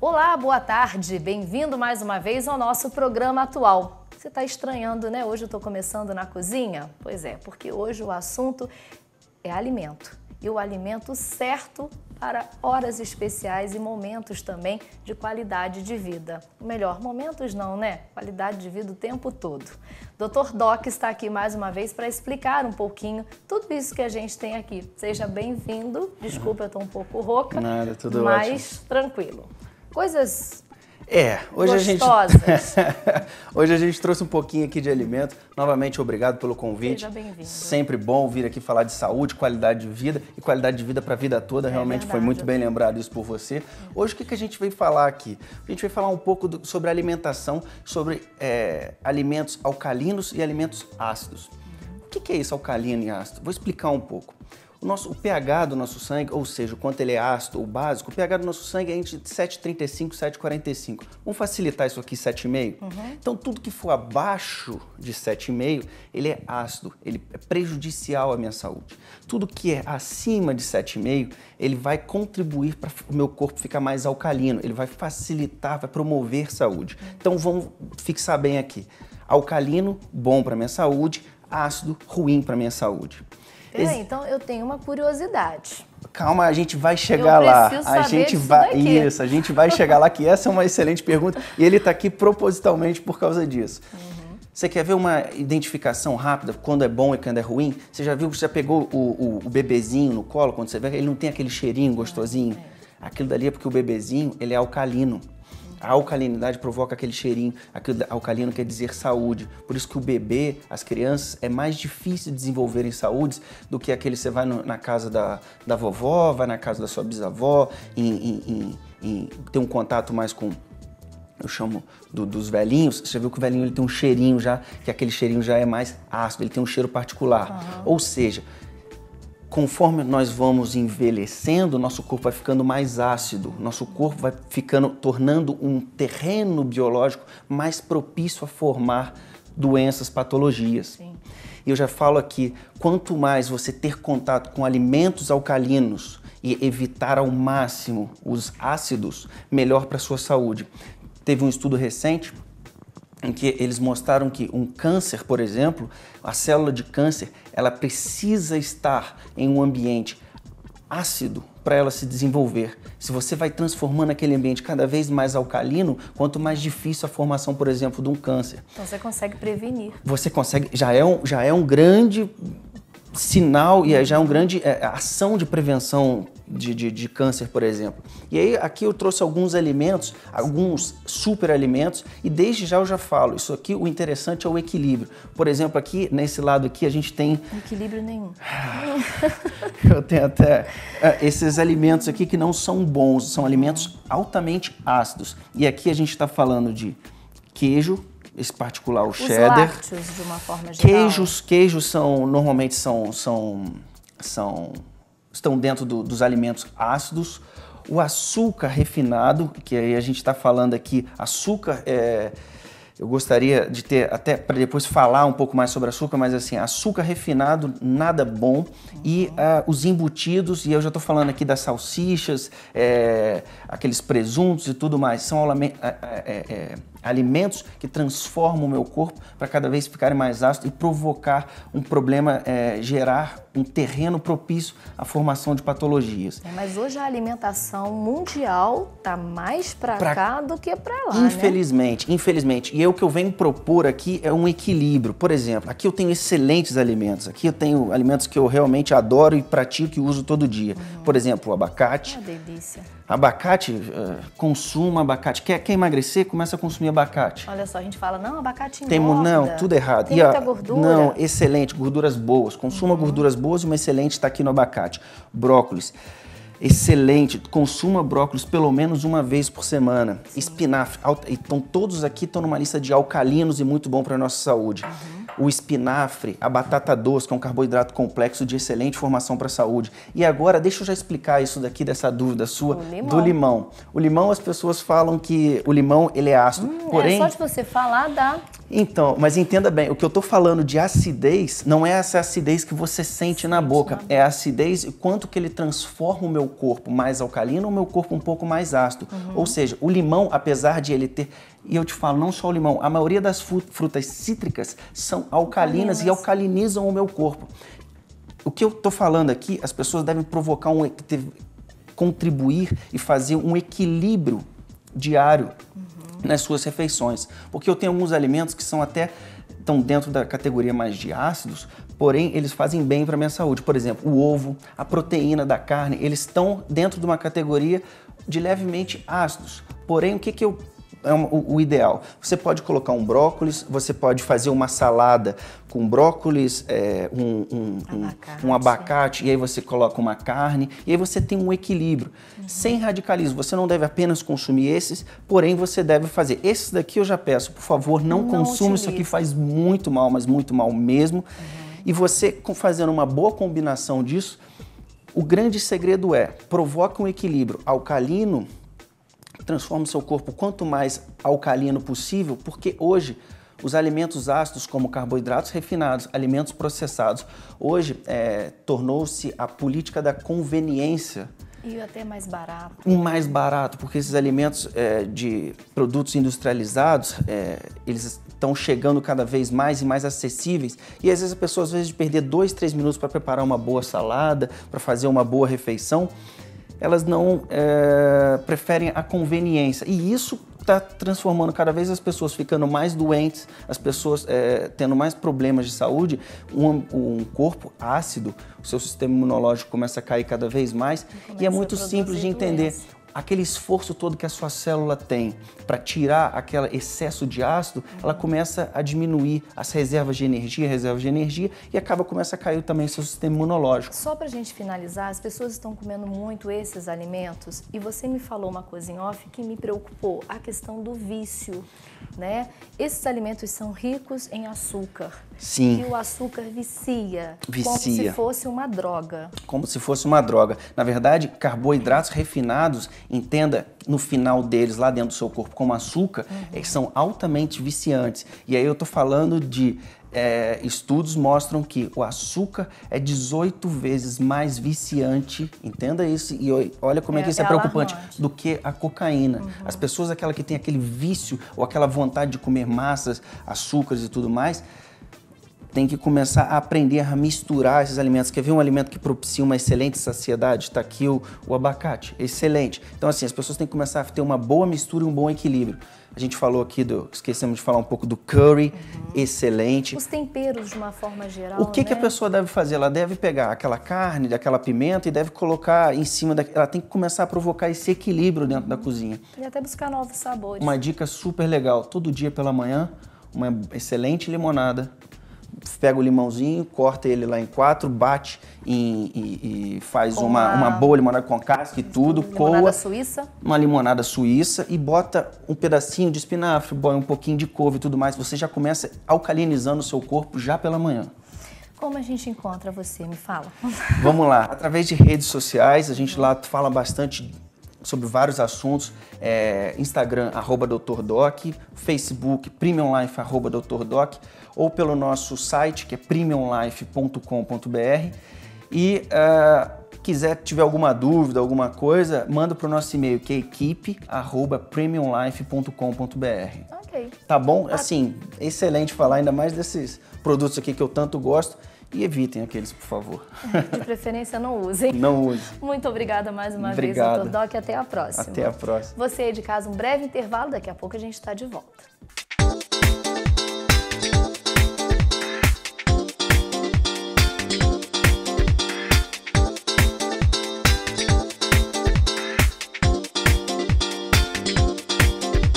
Olá, boa tarde, bem-vindo mais uma vez ao nosso programa atual. Você está estranhando, né? Hoje eu estou começando na cozinha? Pois é, porque hoje o assunto é alimento. E o alimento certo para horas especiais e momentos também de qualidade de vida. Melhor, momentos não, né? Qualidade de vida o tempo todo. Dr. Doc está aqui mais uma vez para explicar um pouquinho tudo isso que a gente tem aqui. Seja bem-vindo. Desculpa, eu estou um pouco rouca. Nada, tudo mas ótimo. Tranquilo. Coisas hoje gostosas. Hoje a gente trouxe um pouquinho aqui de alimento. Novamente, obrigado pelo convite. Seja bem-vindo. Sempre bom vir aqui falar de saúde, qualidade de vida e qualidade de vida para a vida toda. Realmente verdade. foi muito bem lembrado isso por você. Hoje, o que a gente veio falar aqui? A gente veio falar um pouco sobre alimentação, sobre alimentos alcalinos e alimentos ácidos. O que é isso, alcalino e ácido? Vou explicar um pouco. O pH do nosso sangue, ou seja, o quanto ele é ácido ou básico, o pH do nosso sangue é entre 7,35 e 7,45. Vamos facilitar isso aqui, 7,5? Então, tudo que for abaixo de 7,5, ele é ácido, ele é prejudicial à minha saúde. Tudo que é acima de 7,5, ele vai contribuir para o meu corpo ficar mais alcalino, ele vai facilitar, vai promover saúde. Então, vamos fixar bem aqui. Alcalino, bom para minha saúde, ácido, ruim para minha saúde. Peraí, então eu tenho uma curiosidade. Calma, a gente vai chegar lá. A gente vai chegar lá, que essa é uma excelente pergunta e ele está aqui propositalmente por causa disso. Você quer ver uma identificação rápida, quando é bom e quando é ruim? Você já viu, você já pegou o bebezinho no colo, quando você vê, ele não tem aquele cheirinho gostosinho? Aquilo dali é porque o bebezinho, ele é alcalino. A alcalinidade provoca aquele cheirinho, aquele alcalino quer dizer saúde. Por isso que o bebê, as crianças, é mais difícil de desenvolverem saúde do que aquele que você vai na casa da vovó, vai na casa da sua bisavó, ter um contato mais com, eu chamo dos velhinhos. Você já viu que o velhinho ele tem um cheirinho já, que aquele cheirinho já é mais ácido, ele tem um cheiro particular. Ou seja, conforme nós vamos envelhecendo, nosso corpo vai ficando mais ácido, nosso corpo vai tornando um terreno biológico mais propício a formar doenças, patologias. Sim. E eu já falo aqui, quanto mais você ter contato com alimentos alcalinos e evitar ao máximo os ácidos, melhor para a sua saúde. Teve um estudo recente em que eles mostraram que um câncer, por exemplo, a célula de câncer, ela precisa estar em um ambiente ácido para ela se desenvolver. Se você vai transformando aquele ambiente cada vez mais alcalino, quanto mais difícil a formação, por exemplo, de um câncer. Então você consegue prevenir. Você consegue, já é um grande sinal e já é uma grande ação de prevenção de câncer, por exemplo. E aí aqui eu trouxe alguns alimentos, alguns super alimentos, e desde já eu já falo, isso aqui o interessante é o equilíbrio. Por exemplo, aqui nesse lado aqui a gente tem... Equilíbrio nenhum. Eu tenho até esses alimentos aqui que não são bons, são alimentos altamente ácidos. E aqui a gente está falando de queijo, esse particular o cheddar. Os lácteos, de uma forma geral. Queijos normalmente estão dentro dos alimentos ácidos. O açúcar refinado, que aí a gente está falando aqui, açúcar, eu gostaria de ter, até para depois falar um pouco mais sobre açúcar, mas assim, açúcar refinado, nada bom. E os embutidos, e eu já estou falando aqui das salsichas, aqueles presuntos e tudo mais, são alimentos que transformam o meu corpo para cada vez ficarem mais ácidos e provocar um problema, gerar um terreno propício à formação de patologias. Mas hoje a alimentação mundial está mais para cá do que para lá, Infelizmente. E o que eu venho propor aqui é um equilíbrio. Por exemplo, aqui eu tenho excelentes alimentos. Aqui eu tenho alimentos que eu realmente adoro e pratico e uso todo dia. Por exemplo, o abacate. Uma delícia. Abacate, consuma abacate. Quer emagrecer? Começa a consumir abacate. Olha só, a gente fala, não, abacate engorda. Não, tudo errado. Tem muita gordura. Não, excelente, gorduras boas. Consuma gorduras boas e uma excelente está aqui no abacate. Brócolis, excelente. Consuma brócolis pelo menos uma vez por semana. Espinafre, então todos aqui estão numa lista de alcalinos e muito bom para a nossa saúde. o espinafre, a batata doce, que é um carboidrato complexo de excelente formação para a saúde. E agora, deixa eu já explicar isso daqui, dessa dúvida sua, do limão. O limão, as pessoas falam que o limão, ele é ácido. Porém, só de você falar, dá... Então, mas entenda bem, o que eu tô falando de acidez não é essa acidez que você sente na boca, é a acidez e quanto que ele transforma o meu corpo mais alcalino ou o meu corpo um pouco mais ácido. Ou seja, o limão, apesar de ele ter, e eu te falo, não só o limão, a maioria das frutas cítricas são alcalinas e alcalinizam o meu corpo. O que eu tô falando aqui, as pessoas devem provocar contribuir e fazer um equilíbrio diário nas suas refeições, porque eu tenho alguns alimentos que estão dentro da categoria mais de ácidos, porém eles fazem bem para a minha saúde. Por exemplo, o ovo, a proteína da carne, eles estão dentro de uma categoria de levemente ácidos. Porém, o que é o ideal? Você pode colocar um brócolis, você pode fazer uma salada com brócolis, um abacate, e aí você coloca uma carne, e aí você tem um equilíbrio. Sem radicalismo, você não deve apenas consumir esses, porém você deve fazer. Esses daqui eu já peço, por favor, não consuma, isso aqui faz muito mal, mas muito mal mesmo. E você, fazendo uma boa combinação disso, o grande segredo é, provoca um equilíbrio alcalino, transforma o seu corpo quanto mais alcalino possível, porque hoje os alimentos ácidos, como carboidratos refinados, alimentos processados, hoje tornou-se a política da conveniência. E até mais barato. Mais barato, porque esses alimentos de produtos industrializados, eles estão chegando cada vez mais e mais acessíveis. E às vezes a pessoa, às vezes, de perder 2, 3 minutos para preparar uma boa salada, para fazer uma boa refeição, elas não preferem a conveniência. E isso está transformando cada vez as pessoas ficando mais doentes, as pessoas tendo mais problemas de saúde, um corpo ácido, o seu sistema imunológico começa a cair cada vez mais. E é muito simples de entender. Aquele esforço todo que a sua célula tem para tirar aquele excesso de ácido, ela começa a diminuir as reservas de energia, e começa a cair também o seu sistema imunológico. Só para a gente finalizar, as pessoas estão comendo muito esses alimentos e você me falou uma coisa em off que me preocupou, a questão do vício, né? Esses alimentos são ricos em açúcar. Sim. E o açúcar vicia. Como se fosse uma droga. Como se fosse uma droga. Na verdade, carboidratos refinados, entenda no final deles, lá dentro do seu corpo, como açúcar, eles são altamente viciantes. E aí eu tô falando de estudos mostram que o açúcar é 18 vezes mais viciante, entenda isso, e olha como é que isso é preocupante, do que a cocaína. As pessoas, aquela que tem aquele vício ou aquela vontade de comer massas, açúcares e tudo mais, tem que começar a aprender a misturar esses alimentos. Quer ver um alimento que propicia uma excelente saciedade? Está aqui o abacate, excelente. Então assim, as pessoas têm que começar a ter uma boa mistura e um bom equilíbrio. A gente falou aqui esquecemos de falar um pouco do curry, excelente. Os temperos de uma forma geral, O que a pessoa deve fazer? Ela deve pegar aquela carne, aquela pimenta e deve colocar em cima, ela tem que começar a provocar esse equilíbrio dentro da cozinha. E até buscar novos sabores. Uma dica super legal, todo dia pela manhã, uma excelente limonada. Pega o limãozinho, corta ele lá em 4, bate e faz uma boa limonada com casca e tudo, limonada suíça? Uma limonada suíça e bota um pedacinho de espinafre, um pouquinho de couve e tudo mais. Você já começa alcalinizando o seu corpo já pela manhã. Como a gente encontra você? Me fala. Vamos lá, através de redes sociais, a gente lá fala bastante sobre vários assuntos, Instagram, @DrDoc, Facebook, PremiumLife, @DrDoc, ou pelo nosso site, que é premiumlife.com.br. E tiver alguma dúvida, alguma coisa, manda para o nosso e-mail, que é equipe@premiumlife.com.br. Ok. Tá bom? Assim, excelente falar ainda mais desses produtos aqui que eu tanto gosto. E evitem aqueles, por favor. De preferência, não usem. Não use. Muito obrigada mais uma vez, Dr. Doc. Até a próxima. Até a próxima. Você aí de casa, um breve intervalo. Daqui a pouco a gente está de volta.